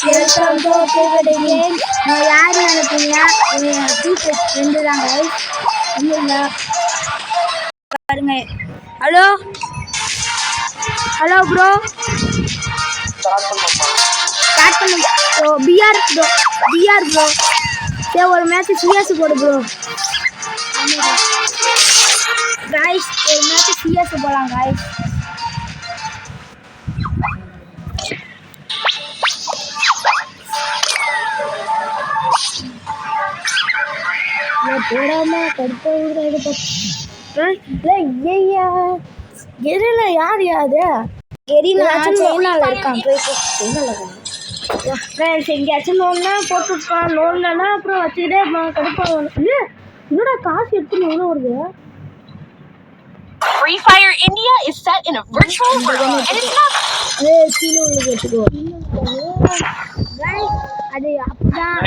Welcome to cricket game. நான் யார் நினைப்பீங்க? என் டீச்சர் ஃப்ரெண்டு தான் கைஸ். இல்லைங்களா பாருங்க. ஹலோ ஹலோ ப்ரோ, ஸ்டார்ட் பண்ணு bro. PR bro, PR bro. சரி ஒரு மேட்ச் சிஎஸ் போடு ப்ரோ. கைஸ் ஒரு மேட்ச் சிஎஸ் போடலாம் கைஸ். போடாம கடுப்பா எரில யார் யாது எரினால இருக்கான். எங்கேயாச்சும் லோன்னா போட்டுருப்பான். லோன்லன்னா அப்புறம் வச்சுக்கிட்டே இருப்பான். கடுப்பா என்னோட காசு எடுத்துன்னு எவ்வளோ வருது? Free Fire India is set in a virtual world and it's not. கீழே உள்ள கேட்டுக்கோ. அது அப்படிதான்.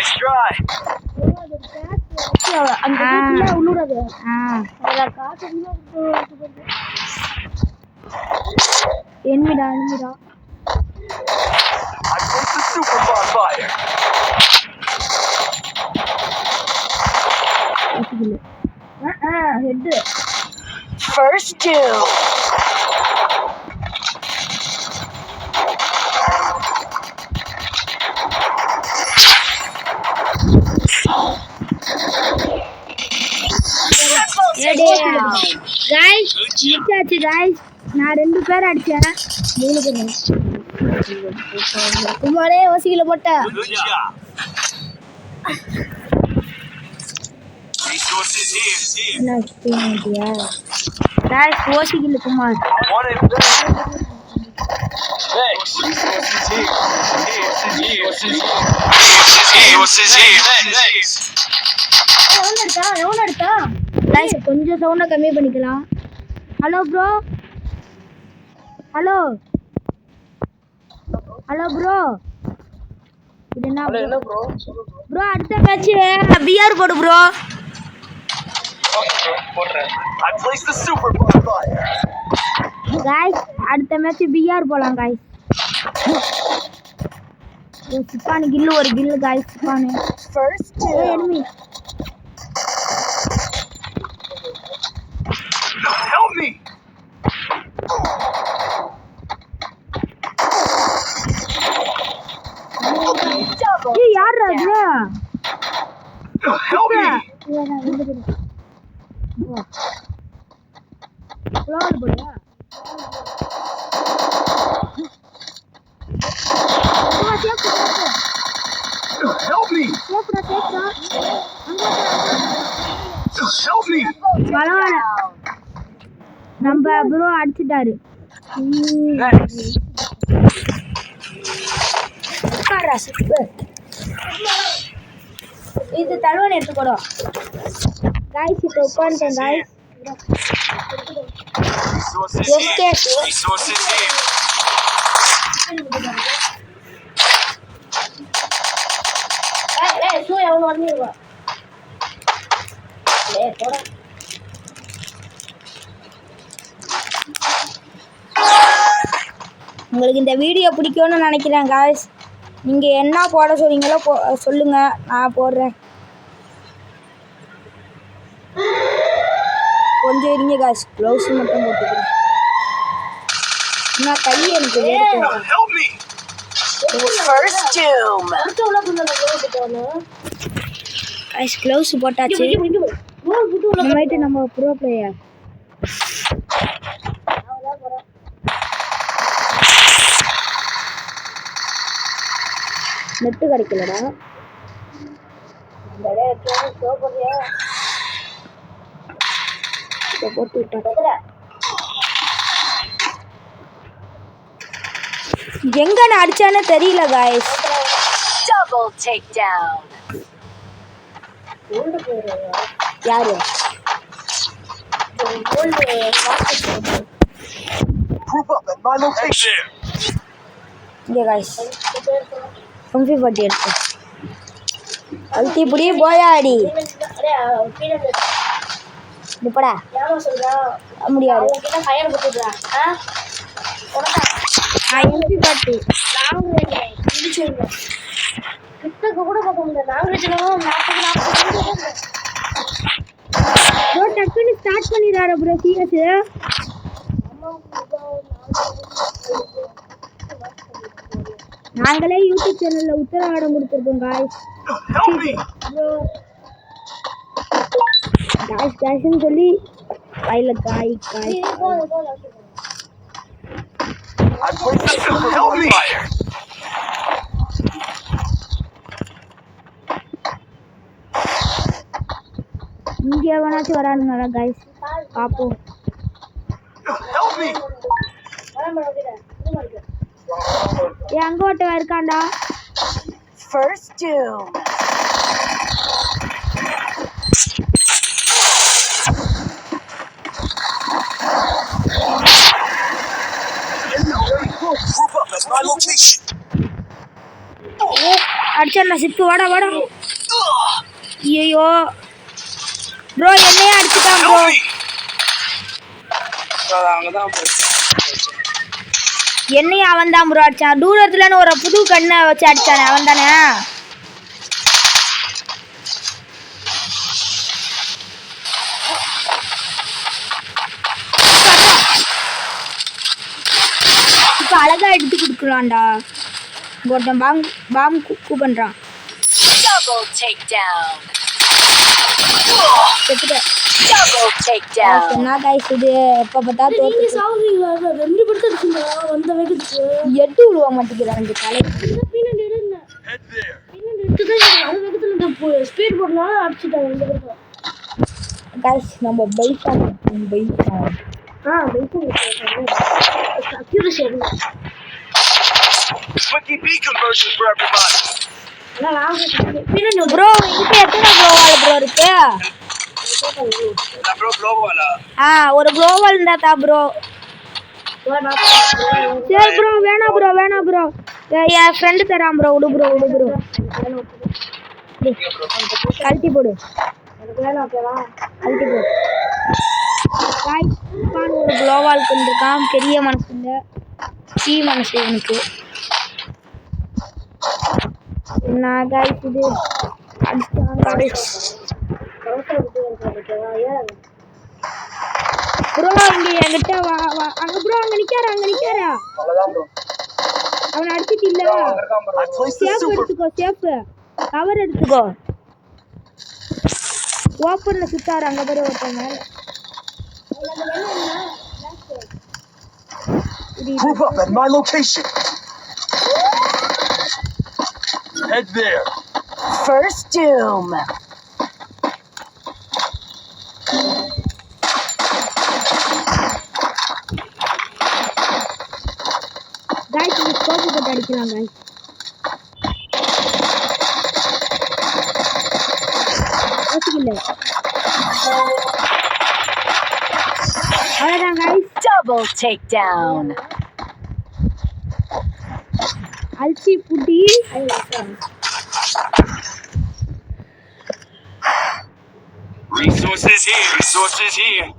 அந்த உள்ளூடாது. காசு என்மிடா என்மிடா. Head First two. guys நிச்சாச்சு guys. நான் 2 பேர் அடிச்சேன். 3 பேர் குமாரே ஓசில போட்ட. என்ன ஸ்பீடியா guys? ஓசில குமார் கொஞ்சம் சவுண்டை கம்மி பண்ணிக்கலாம். Hello bro, hello hello bro. இது என்ன ப்ரோ? ப்ரோ அடுத்த மேட்ச் பிஆர் போடு ப்ரோ. गाइस அடுத்த மேட்ச் பிஆர் போலாம் गाइस. சிப்பான் கில்லு ஒரு கில்லு गाइस. சிப்பான் First enemy. help me. ஏய் யாரா இது? Help me. ஃப்ளோர் போயா? Help me. Help me. பரவாயில்ல, நம்ம ப்ரோ அடிச்சிட்டாரு. இது தழுவன் எடுத்துக்கூடும் गाइस. இப்போ உட்காந்துட்டேன் गाइस. Resources here. ஏய் சூயா எவ்வளவு வந்திருவா? ஏய் போடா. உங்களுக்கு இந்த வீடியோ பிடிக்கும்னு நினைக்கிறேன் गाइस. நீங்க என்ன போட சொல்றீங்களோ சொல்லுங்க, நான் போடுறேன். கொஞ்சம் இருங்க गाइस, க்ளவுஸ் மட்டும் போட்டுக்கிறேன். நான் கை எனக்கு வேர்க்கும். First doom. गाइस க்ளவுஸ் போட்டாச்சு. நம்மைட்டு நம்ம ப்ரோ பிளேயர். நெட் கிடைக்கலடா. போட்டு எங்க நான் அடிச்சானே தெரியல गाइस. Double takedown. யாரு? Group up at my location. இங்க गाइस கம்பி பட்டி எடுத்து அல்டி புடி போயாடி. இப்படா முடியாது. எம்பி பட்டி கூட பார்க்க முடியல. நாங்க சின்னவங்க 40 ப்ரோ டக்குன்னு ஸ்டார்ட் பண்ணிடுறாரு ப்ரோ சிஎஸ். நாங்களே யூடியூப் சேனல்ல உத்தரவாதம் கொடுத்துருக்கோம் காய்ஸ். ப்ரோ காய்ஸ் காய்ஸ்னு சொல்லி கையில காய் காய் இங்க எவனாச்சும் வரானுங்களா காய்ஸ் பாப்போம். அங்க ஒருத்தன் இருக்காண்டா. First doom. அடிச்சா சித்து வாடா வாடா. ஐயோ ப்ரோ என்னையே அடிச்சுட்டான் ப்ரோ. என்னையும் அவன் தான் ப்ரோ அடிச்சான். தூரத்துலன்னு ஒரு புது கண்ணை வச்சு அடிச்சானே அவன் தானே. இப்போ அழகா எடுத்து கொடுக்கலாம்டா. ஒருத்தன் பாம் குக்கு பண்றான். Double takedown. Double takedown. என்ன गाइस இது எப்ப பார்த்தா தோத்து சாவுறீங்க. ரெண்டு பேருக்கு அடிச்சீங்க வந்த வேகத்துக்கு. எட்டு விழுவ மாட்டேங்கிறாங்க இந்த தலை. பின்னாடி இருங்க. பின்னாடி எடுத்துதான் ஸ்பீட் போடுனால அடிச்சிட்டாங்க ரெண்டு பேரும். गाइस நம்ம பைசா பைசா. அக்யூரசி என்ன? Quickie B conversion for everybody. Bro இங்க எத்தனை க்ளோவால் ப்ரோ இருக்கு? Na bro global. ஒரு க்ளோவால் இருந்தா ப்ரோ. சரி ப்ரோ வேணாம் ப்ரோ. என் ஃப்ரெண்ட் தரான் ப்ரோ. விடு ப்ரோ. கழட்டி போடு. கழட்டி போடு. காய்ஸ் ஒரு க்ளோவால் கொண்டிருக்கான். பெரிய மனசுங்க சீ மனசு எனக்கு. என்ன காய்ஸ் இது ப்ரோ இங்க என்கிட்ட வா அங்க ப்ரோ அங்க நிக்காரா அவனை அடிச்சிட்டு இல்ல. சேஃப் எடுத்துக்கோ. சேஃப் கவர் எடுத்துக்கோ. ஓப்பன்ல சுத்தாரு அங்க பாரு ஒருத்தங்க. Move up at my location. Head there. First doom. Guys இந்த ஸ்கோப் போட்டு அடிக்கலாம் गाइस. ஓகேல அவ்வளவுதான் गाइस. Double takedown. அல்சி புடி. Resources here.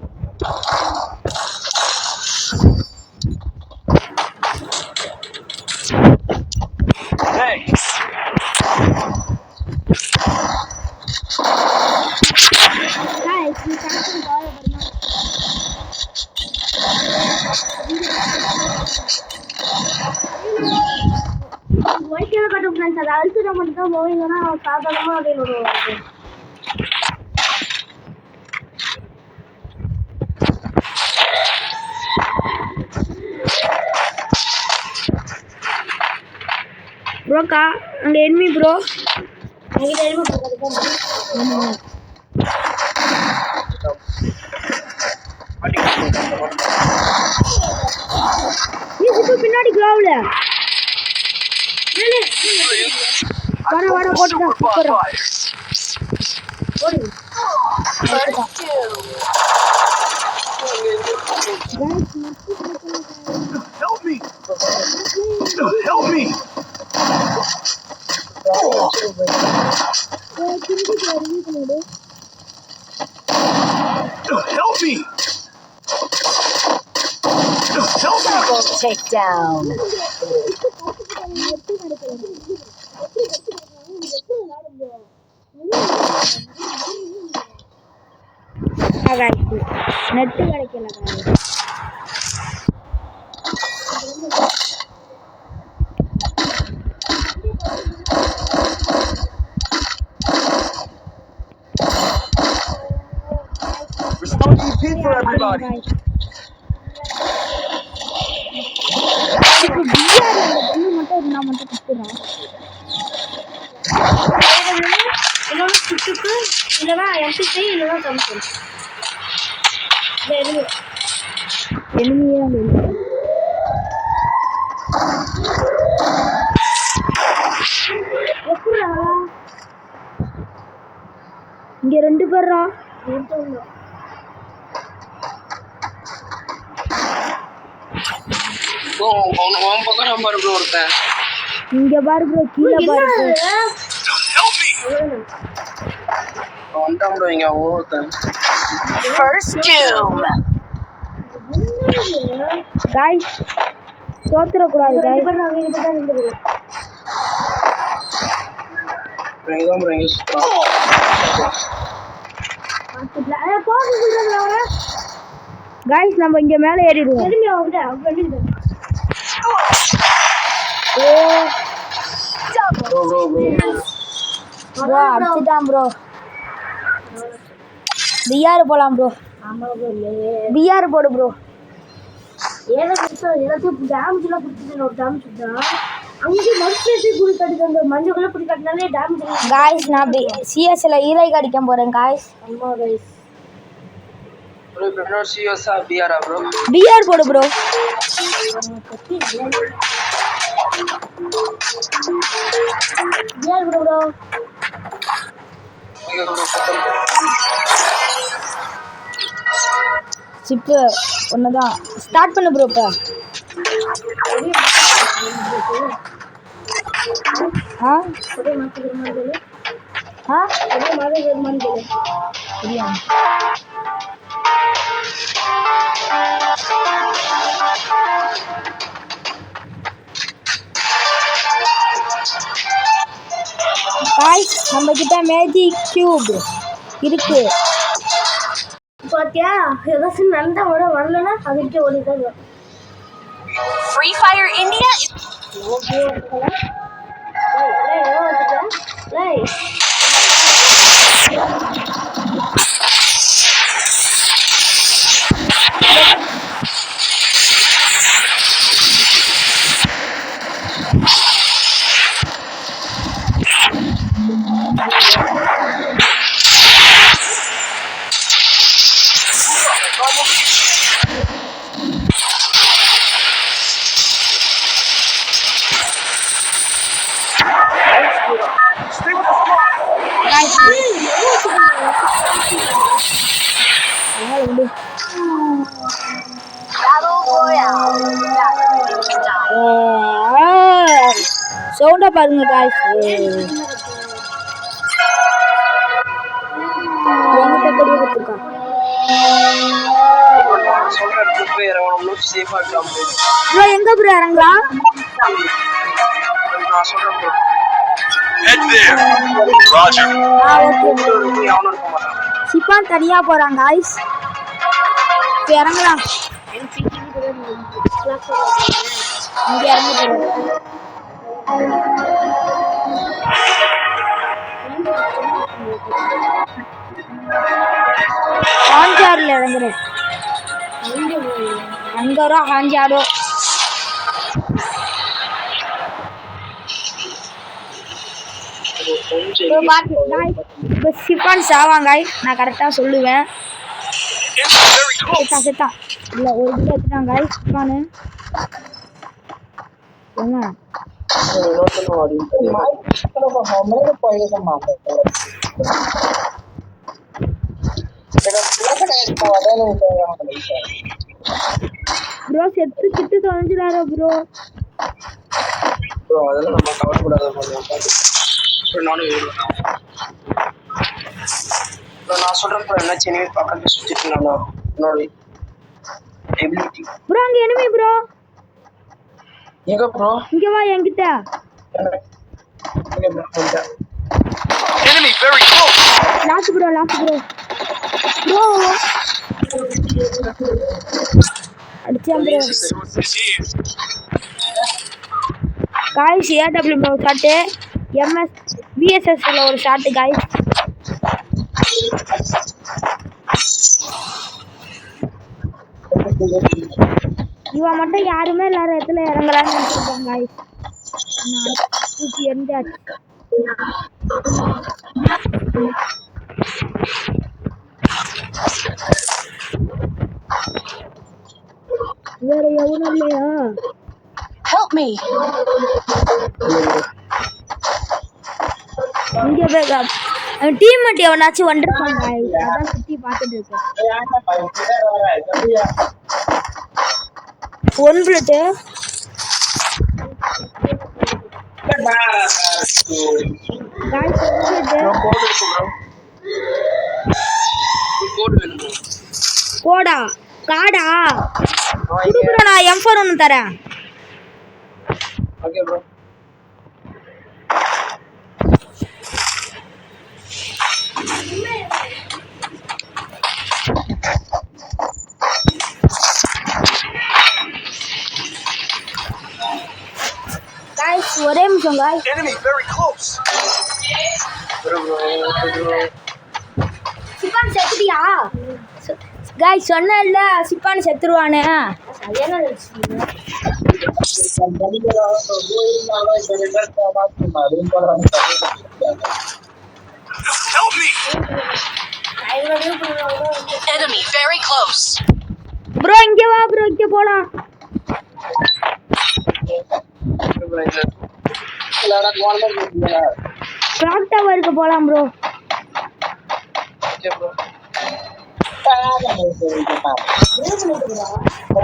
Thanks. गाइस ये टाइम गाय वरना ஒயிட் கலர் கட்டும் फ्रेंड्स. அது அல்சிர மட்டும் தான் போவீங்கன்னா சாதாரணமா அப்படியே வருவாங்க. ப்ரோக்கா அங்க எனிமி ப்ரோ. அங்க எனிமி போறது. ஆமா இது பின்னாடி க்ளோவ்ல வர போடுடா. சூப்பர் ஓடு. Help me. Help me. Help me. Double takedown. Net கிடைக்கல There's no EP for everybody. இப்போ பிஆர் அந்த பொண்ணு மட்டும் இருந்தா மட்டும் குத்துறான் இன்னொன்று சுட்டுக்கு இல்லைனா எம்பிசி இல்லைனா கம்சன் இந்த எனிமையே அங்கே இல்லை எப்படா இங்கே 2 பேர்ரா இங்க பாரு ப்ரோ கீழே பாரு First doom. गाइस தோத்துற கூடாது गाइस गाइस நம்ம இங்க மேலே ஏறிடுவோம் ஓ ப்ரோ அடிச்சிட்டான் ப்ரோ பிஆர் போலாம் ப்ரோ பிஆர் போடு ப்ரோ எல்லாத்தையும் டேமேஜ்லாம் கொடுத்துட்டு ஒரு டேமேஜ் தான் அங்கே மறுபேசி குடி கடிக்க அந்த மஞ்சக்குள்ள குடி கட்டினாலே டேமேஜ் गाइस நான் சிஎஸ்ல ஈரை கடிக்க போறேன் गाइस அம்மா गाइस ப்ரோ சிஎஸ்ஆ பிஆர் ப்ரோ பிஆர் போடு ப்ரோ பிஆர் போடு ப்ரோ சிப்பு ஒண்ணுதான் ஸ்டார்ட் பண்ணு ப்ரோ இப்ப ஆ ஒரே மாத்திக்கிற மாதிரி ஆ ஒரே மாத்திக்கிற மாதிரி சரியா गाइस நம்ம கிட்ட மேஜிக் கியூப் இருக்கு பாத்தியா ஏதாச்சும் நந்தா வரலனா அதுக்கு ஓடிட்டாங்க Free Fire India is Battle Royale. சவுண்டா பாருங்க गाइस என்கிட்ட பெரிய குத்துக்கா ப்ரோ எங்க ப்ரோ இறங்கா Head there. Roger. ஓகே சிப்பான் தனியா போறான் गाइस இப்போ இறங்கலாம் இங்க இறங்க ஹாஞ்சார்ல இறங்குறேன் அங்கரோ ஹாஞ்சாரோ இப்போ சிப்பான் சாவாங்க நான் கரெக்டாக சொல்லுவேன் செத்தான் இல்லை ஒரு கிட்ட எடுத்துட்டாங்க சிப்பானு என்ன ப்ரோ செத்து கிட்டு தொலைஞ்சிடாரோ ப்ரோ அதெல்லாம் நம்ம கவலைப்படாத நானும் நான் சொல்றேன் ப்ரோ என்ன சென்னை பக்கத்துல சுத்திட்டு இருந்தாலும் என்னோட எபிலிட்டி ப்ரோ அங்க எனிமி ப்ரோ எங்க ப்ரோ இங்க வா என்கிட்ட Enemy very close. Last bro bro அடிச்சான் bro guys AW bro shot MS விஎஸ்எஸ்ல ஒரு ஷாட்டு காய்ஸ் இவன் மட்டும் யாருமே இல்லாத இடத்துல இறங்கலான்னு நினைச்சிருக்காங்க காய்ஸ் தூக்கி எரிஞ்சாச்சு வேற எவனும் இல்லையா Help me. இங்க போய் டீம் மட்டும் எவனாச்சும் வந்துருப்பாங்க அதான் சுத்தி பார்த்துட்டு இருக்கேன் ஒன் பிளேட்டு போடா காடா குடுக்குறா நான் M4 ஒன்று தரேன் ஓகே ப்ரோ காய்ஸ் ஒரே நிமிஷம் காய்ஸ் Enemy very close. சிப்பான் செத்துட்டியா காய்ஸ் சொன்னேன்ல சிப்பான் செத்துருவானே Help me. Enemy very close. Bro இங்க வா ப்ரோ இங்க போலாம் கிளாக் டவருக்கு போலாம் ப்ரோ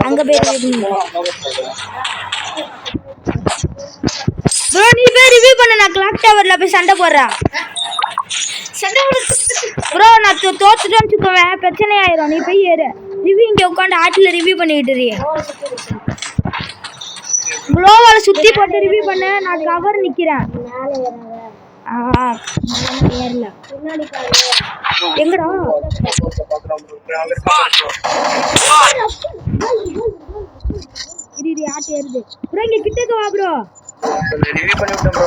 அங்க போய் ப்ரோ நீ போய் ரிவ்யூ பண்ணு நான் கிளாக் டவர்ல போய் சண்டை போடுறேன் ப்ரோ நான் தோத்துட்டேன்னு வச்சுக்கோவேன் பிரச்சனை ஆயிரும் நீ போய் ஏறு ரிவ்யூ இங்க உட்காந்து ஆட்டில் ரிவ்யூ பண்ணிக்கிட்டு இரு ப்ளோவால சுத்தி போட்டு ரிவ்யூ பண்ண நான் கவர் நிக்கிறேன் ஏறல எங்கடா இரு ஆட்டு ஏறுது ப்ரோ இங்க கிட்டக்கு வா ப்ரோ ரிவ்யூ பண்ணி விட்டேன் ப்ரோ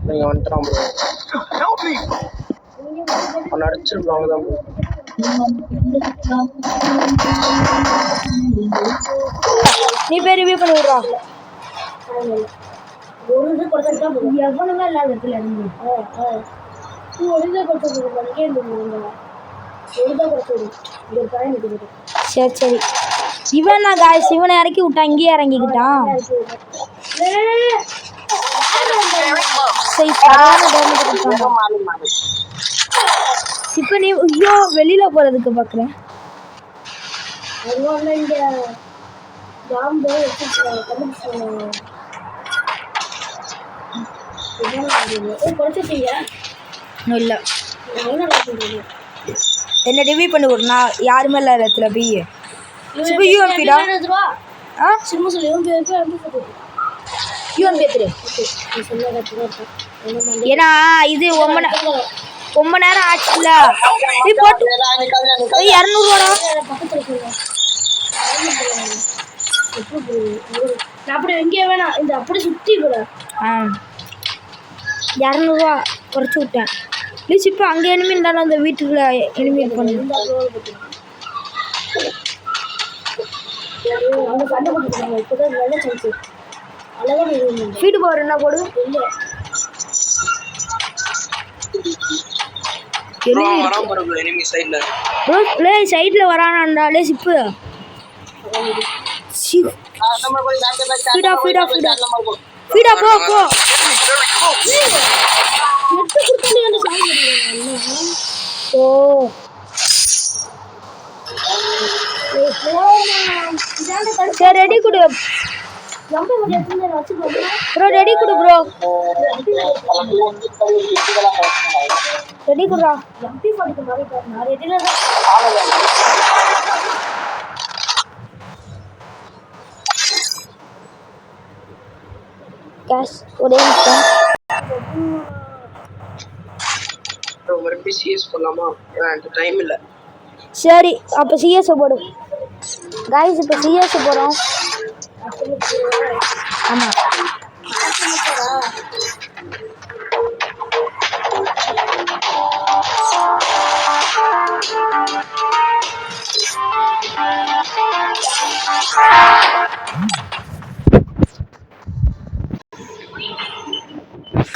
நீங்க வந்துட்டோம் ப்ரோ Help me. அவன் அடிச்சிருப்பாங்க தான் ப்ரோ நீ போய் ரிவ்யூ பண்ணி விடுறா எவனுமே இல்லாத இடத்துல இருந்து சரி சரி இவன் நான் காய்ஸ் இவனை இறக்கி விட்டா இங்கேயே இறங்கிக்கிட்டான் சரி இப்ப நீ ஐயோ வெளியில போறதுக்கு பாக்குறேன் இல்ல என்ன ரிவ்யூ பண்ணி விடு நான் யாருமே இல்லாத இடத்துல போய் இப்போ யூஎம்பிடா ஆ சும்மா சொல்லு யூஎம்பி ஏன்னா இது ரொம்ப நேரம் ஆச்சுல நீ போட்டு 200 அப்படி எங்கே வேணாம் இந்த அப்படி சுற்றி கூட 200 குறைச்சி விட்டேன் ப்ளீஸ் இப்போ அங்கே எனிமி இருந்தாலும் அந்த வீட்டுக்குள்ள எனிமி பண்ணு வீட்டு போகிற என்ன போடு சைட்ல வரானாண்டாலே சிப்பு ஃபீடா போ போ ஓ சரி ரெடி கொடு ப்ரோ ரெடி கொடு ப்ரோ ரெடி கொடுறா கேஷ் ஒரே நிமிஷம் மறுபடியும் சிஎஸ் பண்ணலாமா எனக்கு டைம் இல்லை சரி அப்போ சிஎஸ் போடும் காய்ஸ். இப்போ சிஎஸ் போகிறோம். ஆமாம்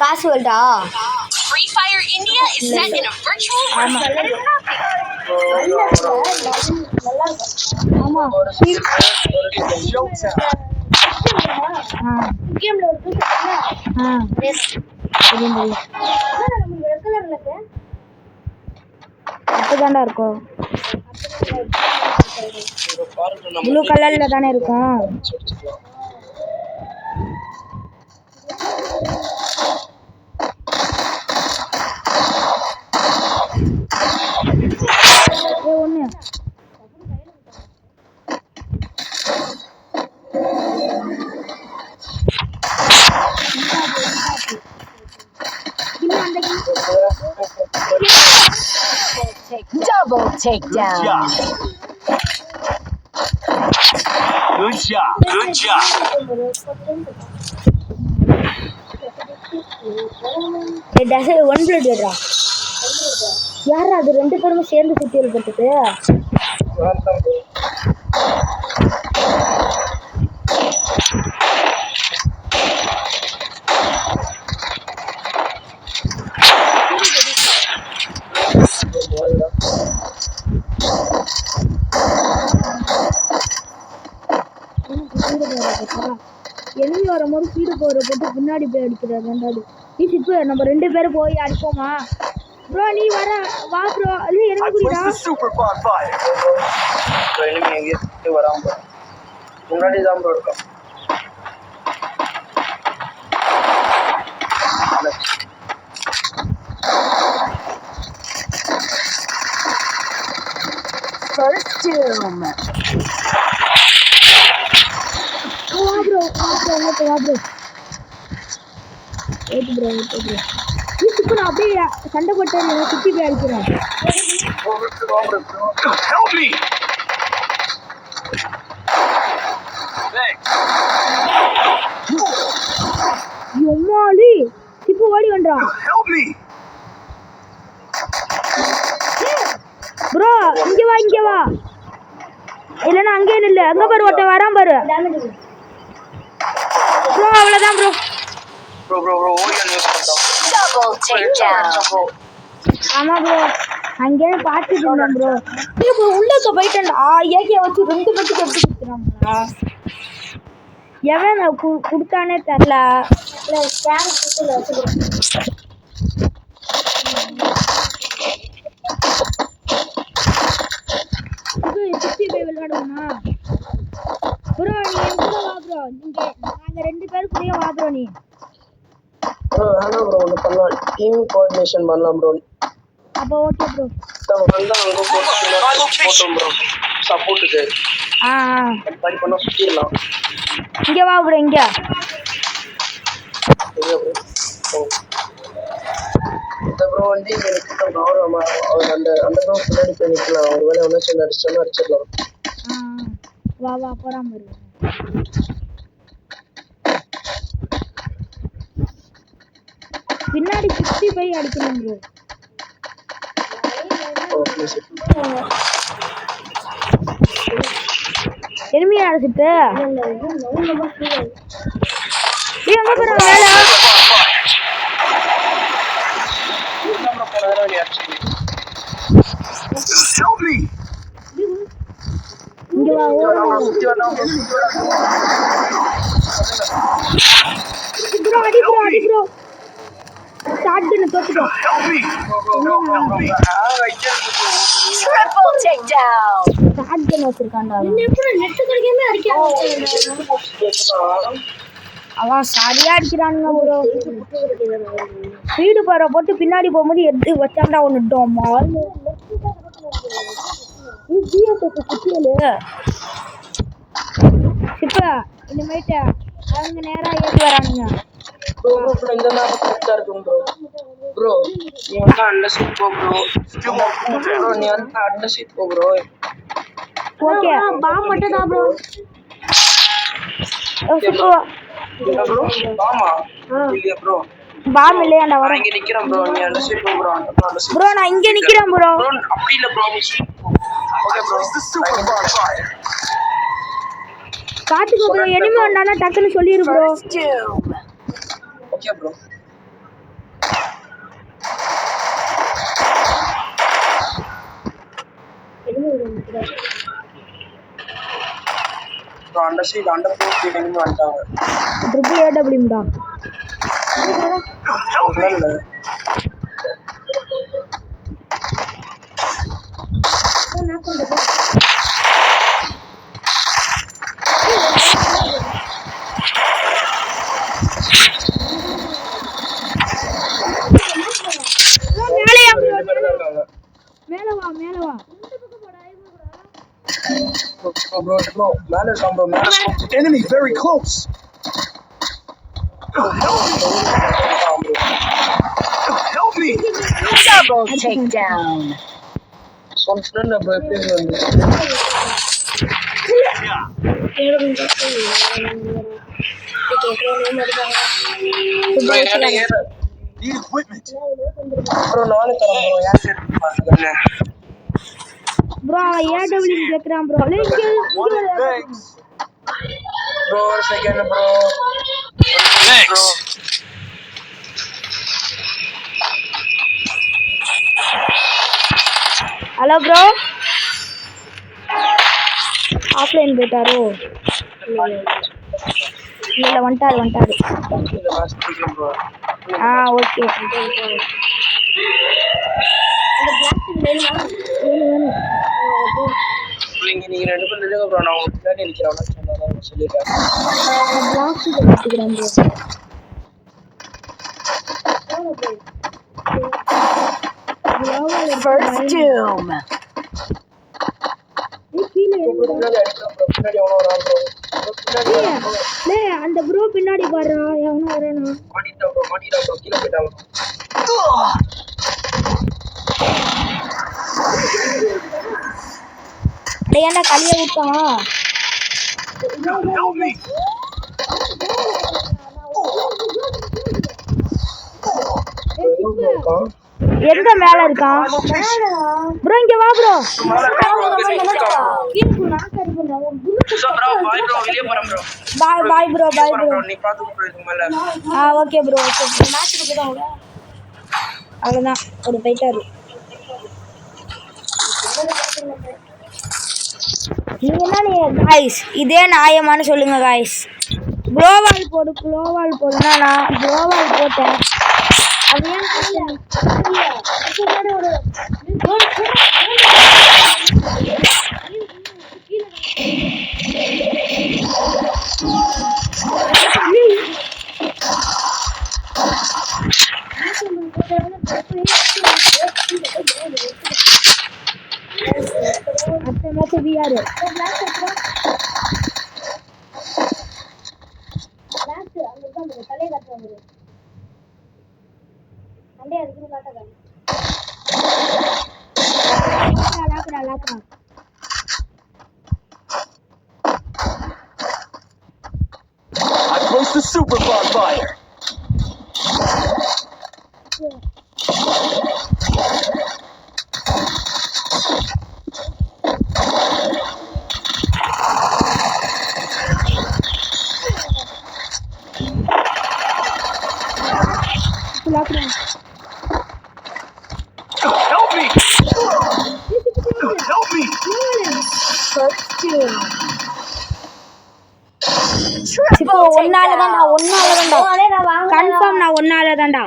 காசு வேல்டா. Free Fire India is set in a virtual world. ஆமாம் Showtime. அப்பதான்டா இருக்கும். ப்ளூ கலர்ல தானே இருக்கும். ஒண்ணு Double takedown. Good job. Good job. One plate யாரா அது? ரெண்டு பேருமே சேர்ந்து சுத்தியல் போட்டுட்டு எனிமி வரும்போது ஸ்பீடு போகிற போட்டு பின்னாடி போய் அடிக்கிறார் ரெண்டாவது. இப்போ நம்ம ரெண்டு பேரும் போய் அடிப்போமா ப்ரோ? நீ வா ப்ரோ. அது எனக்கு I புரியுதா? placed the super bonfire. enemy எங்கேயும் வராம முன்னாடி தான் ப்ரோ இருக்கும். First doom. வா ப்ரோ வா ப்ரோ. ஏத்து ப்ரோ இப்போ நான் அப்படியே சண்டை போட்டு சுற்றி போய் அடிக்கிறேன். Help me. Thanks. எம்மாடி இப்போ ஓடி வந்துறான். Help me. ப்ரோ இங்க வா. இல்லைன்னா அங்கே இல்லை. அங்கே பாரு ஒருத்தன் வரான் பாரு ப்ரோ. அவ்வளோதான் ப்ரோ. ப்ரோ ஓடியன் யூஸ் பண்ணிட்டோம். Double takedown. ஆமாம் ப்ரோ அங்கேயே பார்த்துட்டு இருந்தேன் ப்ரோ. இப்போ உள்ளே போயிட்டேன்டா. ஏகே வச்சு ரெண்டு பேருக்கு எப்படி கொடுத்துறாங்களா? எவன் கொடுத்தானே தெரில. இது 65 விளையாடுவோமா ப்ரோ? நீ என் கூட வா ப்ரோ. நாங்கள் ரெண்டு பேரும் கூடயே வா ப்ரோ. நீ வேணாம் ப்ரோ, ஒன்று பண்ணலாம். டீம் கோஆர்டினேஷன் பண்ணலாம் ப்ரோ. அப்போ ஓகே ப்ரோ. நம்ம வந்து அங்கே போட்டோம் ப்ரோ சப்போர்ட்டுக்கு. ட்ரை பண்ண சுற்றிடலாம். இங்கே வா ப்ரோ. இங்கே இந்த ப்ரோ வந்து இங்கே நிற்கட்டும். அவர் அந்த ப்ரோ பின்னாடி போய் நிற்கலாம். அவர் வேலை ஒன்றா சொல்லி அடிச்சோன்னா அடிச்சிடலாம். வா போடாம இரு. பின்னாடி 65 அடிக்கணும் ப்ரோ. எனிமியா அடிச்சிட்டு எங்க போற மேல? Help me. இங்க வா. அடி ப்ரோ. ஸ்டார்ட் பண்ணு தோத்துட்டோம். Help me. Triple takedown. Start பண்ண வச்சிருக்கான்டா. எப்படி நெட் கிடைக்காம அடிக்கிறான். அவன் சரியா அடிக்கிறானுங்க ப்ரோ. ஸ்பீடு பார போட்டு பின்னாடி போகும்போது எது வச்சாண்டா ஒன்று டோமா. குட்டியலு இப்போ இனிமேட்டு அவங்க நேராக ஏற்றி வரானுங்க. ப்ரோ இந்த மேப் கரெக்டா இருக்கும் ப்ரோ நீ வந்து அண்டர் சீட் போ ப்ரோ நீ வந்து அண்டர் சீட் போ ப்ரோ ஓகே பாம் மட்டும் தான் ப்ரோ. சூப்பர் ப்ரோ ஆமா இல்லையா ப்ரோ பாம் இல்லையாண்டா நான் வர இங்க நிக்கிறேன் ப்ரோ நீ அண்டர் சீட் போ ப்ரோ அண்டர் சீட் ப்ரோ நான் இங்க நிக்கிறேன் ப்ரோ ப்ரோ அப்படி இல்ல bro okay bro Place the super bonfire. பாத்துக்கோ ப்ரோ எனிமே வந்தானா டக்குன்னு சொல்லிரு bro okay bro bro under seat under bro seat எங்க வந்துட்டாங்க ட்ரிபிள் ஏடபிள்யூ டா இல்ல மேலயா ப்ரோ ரெண்டு பேரும் இருக்காங்க மேல வா ப்ரோ மேல இருக்கான் ப்ரோ மேல scope Enemy very close. Help me. Double takedown. சொன்னா ப்ரோ எப்படி வந்து ப்ரோ என்ன ஏற Need equipment. ப்ரோ நானே தரேன் ப்ரோ யார் எடுத்து பாருங்க ப்ரோ ஏடபிள்யூ கேக்குறான் ப்ரோ One thanks. ப்ரோ ஒரு second bro Thanks. Hello bro offline போயிட்டாரோ இல்ல வந்துட்டாரு இந்த மேட்ச் பிடிக்கும் ப்ரோ ஓகே நீங்க ரெண்டு பேரும் நில்லுங்க ப்ரோ நான் உங்களுக்கு பின்னாடி நிக்கிறேன் சொன்னா சொல்லிடுறேன் எடுத்துக்கிறேன் First doom. பின்னாடி அடிக்கிறேன் ப்ரோ பின்னாடி எவனோ வரான் ப்ரோ பின்னாடி வரான் bro. அந்த ப்ரோ பின்னாடி பாரு எவனோ வரானா மாட்டிட்டான் ப்ரோ கீழே போயிட்டான் ஏன்டா களிய விட்டான் Help me. இருக்கான் எங்க மேல இருக்கான் ப்ரோ இங்க வா ப்ரோ பாய் ப்ரோ வெளியே போறேன் ப்ரோ பாய் ப்ரோ நீ பாத்து ப்ரோ இதுக்கு மேல ஓகே ப்ரோ மேட்ச்க்கு போய்தான் அவ்வளவுதான் ஒரு போயிட்டாரு நீங்க என்ன गाइस இதே நியாயமானு சொல்லுங்க गाइस குளோவால் போடுனா நான் குளோவால் போட்டேன் அது ஏன் அடுத்த match VR I placed the super bonfire. Help me. Help me. First doom. இப்போ ஒன்னாலதான்டா கன்ஃபார்ம் நான் ஒன்னாலதான்டா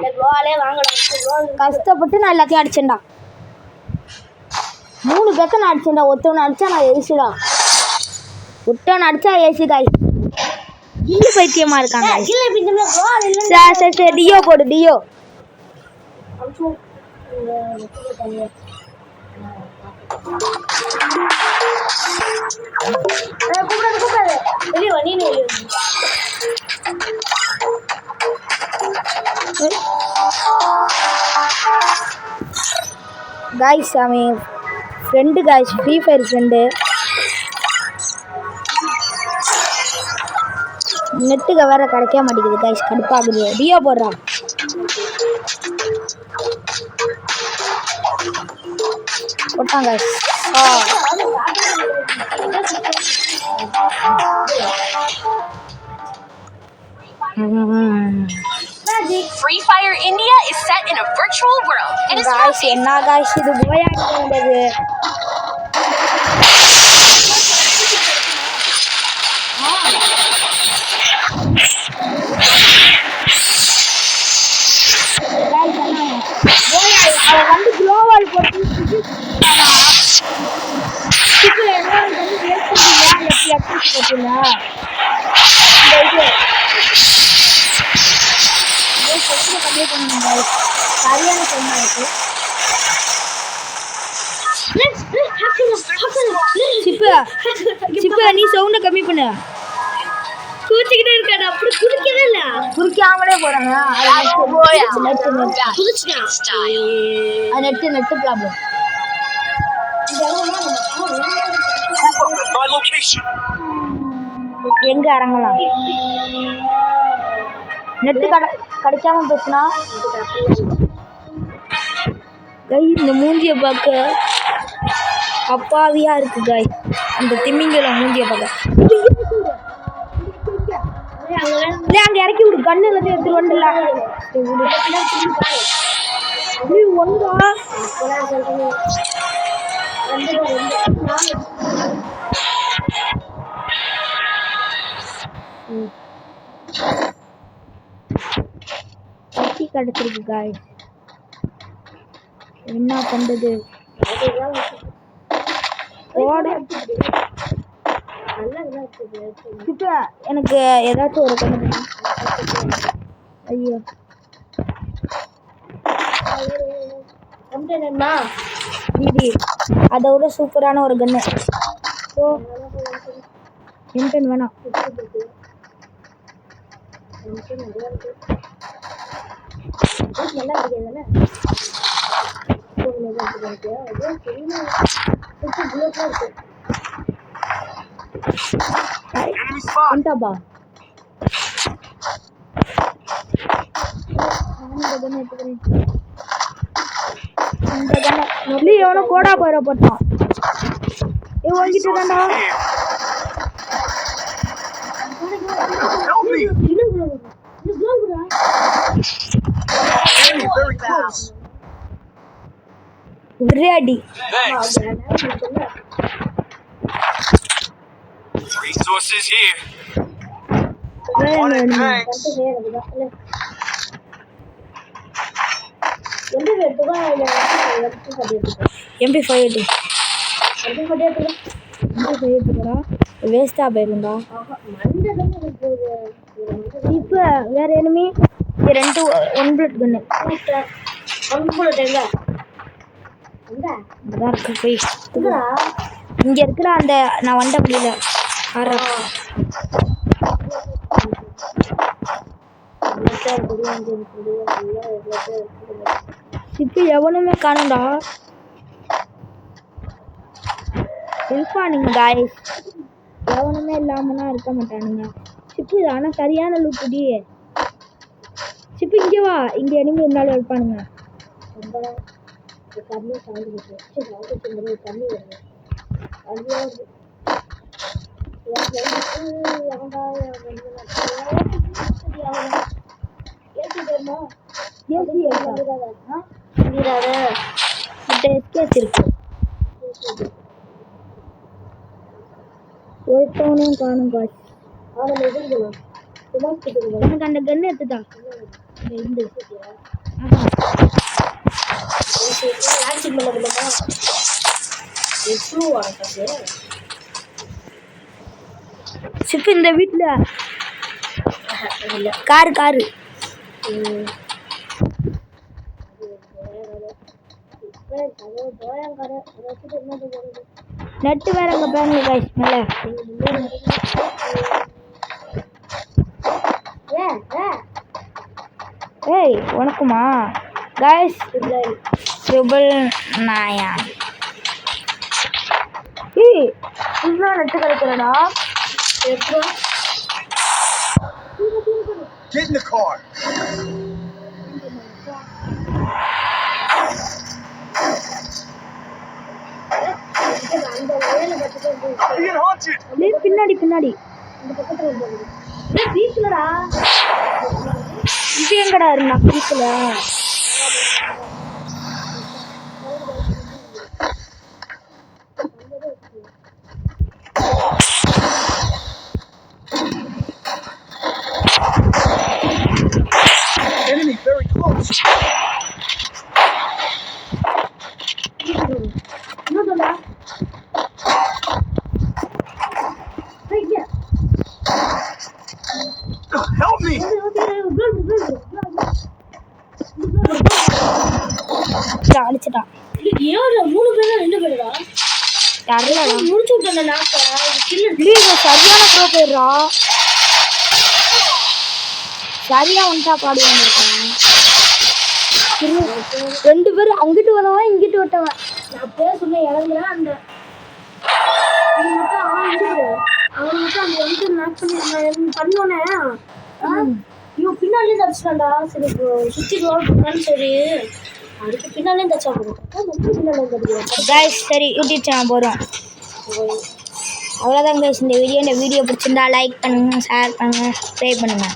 கஷ்டப்பட்டு நான் எல்லாத்தையும் அடிச்சேன்டா 3 பேத்த நான் அடிச்சேன்டா ஒருத்தவனை அடிச்சா நான் ஏசிடா ஒருத்தவனை அடிச்சா ஏசி காய் கில்லு பைத்தியமா இருக்காங்க சரி டியோ போடு டியோ கூப்பிடாது வெளியே வா நீ வெளியே காய்ஸ் அவன் friend guys, Free Fire friend. நெட்டுக்கு வேற கிடைக்க மாட்டேங்குது காய்ஸ், கடுப்பாகுது. டியோ போடுறான். போட்டான் guys. Free Fire India is set in a virtual world. And it's guys என்ன காய்ஸ் இது போயாடி வந்தது. அவன் வந்து குளோவால் போட்டு சரியான சொன்னா இருக்கு. சிப்பு நீ சவுண்ட கம்மி பண்ணு. குதிச்சுக்கிட்டே இருக்காடா, அப்படி குதிக்கவே இல்ல, குதிக்காமலே போறாங்க. Net problem. My location. எங்க இறங்கலாம்? நெட்டு கிடைக்காம போச்சுனா இந்த மூஞ்சிய பார்க்க அப்பாவியா இருக்கு காய். அந்த திமிங்கல மூஞ்சிய பார்க்க அங்க இறக்கி விடு. கண்ணு எல்லாத்தையும் எடுத்துட்டு வந்துடலாம். ஒன்றா கிடைச்சிருக்கு காய். என்ன பண்றது? எனக்கு ஏதாச்சும் ஒரு கண்ணு. ஐயோ இது அதை விட சூப்பரான ஒரு கண்ணு. இன்டர்ன் வேணாம். நல்லா இருக்குதுல்ல. ఉంటాబా மொழி எவனோ கோடா போயிட போட்டான். வாங்கிட்டு தாண்டா. Very close. Ready. Thanks. Resources here. Thanks. MP5 வேஸ்டா போயிருந்தா. இப்போ வேற எனிமி 2 1 புல்லட் கன்னு. 1 புல்லட் எங்க? அதான் இருக்கு. போய் இங்க இருக்கிற அந்த நான் வண்ட முடியல. இப்போ எவனுமே காணும்டா. இருப்பானுங்க காய்ஸ், எவனுமே இல்லாமலாம் இருக்க மாட்டானுங்க. சிப்பு ஆனால் சரியான லுக்குடி. சிப்பு இங்கே வா, இங்கே எனிமே இருந்தாலும் இருப்பானுங்க. தண்ணி தண்ணி வருது. ஒருத்தவனையும் காணும் காசு. எனக்கு அந்த கண்ணு எடுத்துட்டா. சிப்பு இந்த வீட்டுல காரு நெட்டு வேற அங்க பாருங்க गाइस மேல. ஏய் உனக்குமா கைஸ் ட்ரிபிள் நயன் ஏய் இன்னும் net கிடைக்கிறடா Get in the car. I'm being haunted. டேய் பின்னாடி பீஸ்லடா இது எங்கடா இருந்தா பீஸ்ல Enemy very close. Help me. அடிச்சிட்டான் மூணு பேரும் ரெண்டு பேருடா யாருடா முடிச்சு விட்டேன் நாக்க சரியான ப்ரோ போயிடுறா சரியா ஒன்ட்டா பாடி வந்திருக்கான் ரெண்டு பேரும் அங்கிட்டு வரவன் இங்கிட்டு விட்டவன் நான் பேர் சொன்ன இறங்குறேன் அந்த அவன் மட்டும் அந்த வந்து மேட்ச் பண்ணி பண்ணோன்னே இவன் பின்னாலே தச்சுட்டான்டா சரி சுற்றி ரோல் பண்ணான்னு சரி அதுக்கு பின்னாலே தச்சா போதும் பின்னாலே தடுக்கிறேன் கைஸ் சரி யூடியூப் சேனல் போகிறோம் அவ்வளோதான் கைஸ் இந்த வீடியோ பிடிச்சிருந்தா லைக் பண்ணுங்கள் ஷேர் பண்ணுங்கள் சப்ஸ்கிரைப் பண்ணுங்கள்